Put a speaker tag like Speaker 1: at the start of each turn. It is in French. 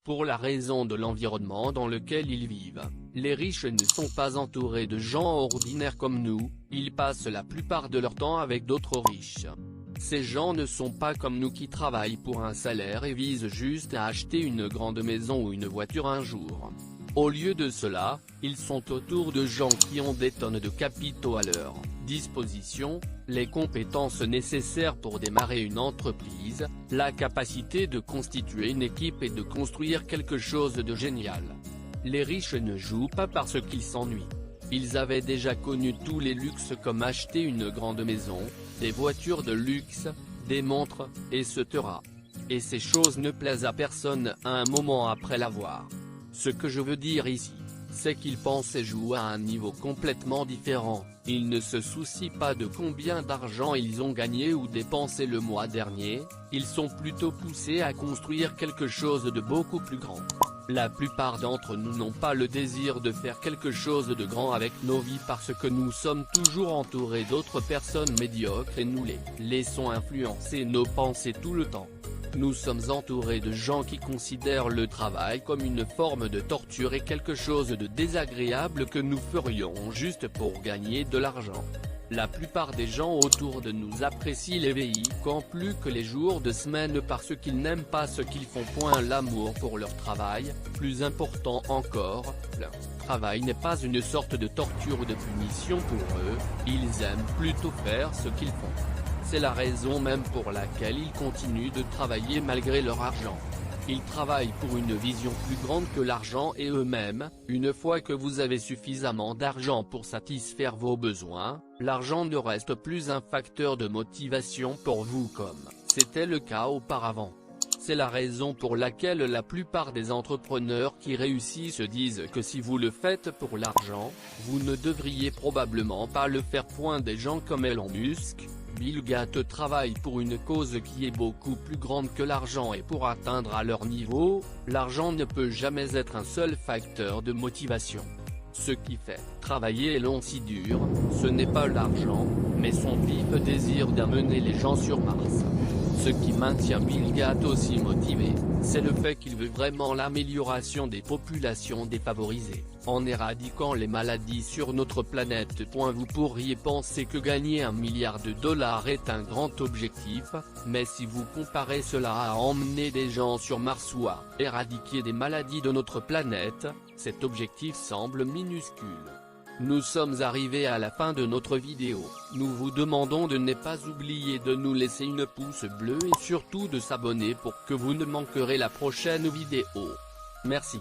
Speaker 1: Pour la raison de l'environnement dans lequel ils vivent, les riches ne sont pas entourés de gens ordinaires comme nous, ils passent la plupart de leur temps avec d'autres riches. Ces gens ne sont pas comme nous qui travaillent pour un salaire et visent juste à acheter une grande maison ou une voiture un jour. Au lieu de cela, ils sont autour de gens qui ont des tonnes de capitaux à leur disposition, les compétences nécessaires pour démarrer une entreprise, la capacité de constituer une équipe et de construire quelque chose de génial. Les riches ne jouent pas parce qu'ils s'ennuient. Ils avaient déjà connu tous les luxes comme acheter une grande maison, des voitures de luxe, des montres, etc. Et ces choses ne plaisent à personne à un moment après l'avoir. Ce que je veux dire ici, c'est qu'ils pensent et jouent à un niveau complètement différent, ils ne se soucient pas de combien d'argent ils ont gagné ou dépensé le mois dernier, ils sont plutôt poussés à construire quelque chose de beaucoup plus grand. La plupart d'entre nous n'ont pas le désir de faire quelque chose de grand avec nos vies parce que nous sommes toujours entourés d'autres personnes médiocres et nous les laissons influencer nos pensées tout le temps. Nous sommes entourés de gens qui considèrent le travail comme une forme de torture et quelque chose de désagréable que nous ferions juste pour gagner de l'argent. La plupart des gens autour de nous apprécient les week-ends plus que les jours de semaine parce qu'ils n'aiment pas ce qu'ils font. L'amour pour leur travail, plus important encore, leur travail n'est pas une sorte de torture ou de punition pour eux, ils aiment plutôt faire ce qu'ils font. C'est la raison même pour laquelle ils continuent de travailler malgré leur argent. Ils travaillent pour une vision plus grande que l'argent et eux-mêmes. Une fois que vous avez suffisamment d'argent pour satisfaire vos besoins, l'argent ne reste plus un facteur de motivation pour vous comme c'était le cas auparavant. C'est la raison pour laquelle la plupart des entrepreneurs qui réussissent disent que si vous le faites pour l'argent, vous ne devriez probablement pas le faire. Des gens comme Elon Musk, Bill Gates travaillent pour une cause qui est beaucoup plus grande que l'argent et pour atteindre à leur niveau, l'argent ne peut jamais être un seul facteur de motivation. Ce qui fait travailler Elon si dur, ce n'est pas l'argent, mais son vif désir d'amener les gens sur Mars. Ce qui maintient Bill Gates aussi motivé, c'est le fait qu'il veut vraiment l'amélioration des populations défavorisées, en éradiquant les maladies sur notre planète. Vous pourriez penser que gagner $1 milliard est un grand objectif, mais si vous comparez cela à emmener des gens sur Mars ou à éradiquer des maladies de notre planète, cet objectif semble minuscule. Nous sommes arrivés à la fin de notre vidéo, nous vous demandons de ne pas oublier de nous laisser une pouce bleu et surtout de s'abonner pour que vous ne manquerez la prochaine vidéo. Merci.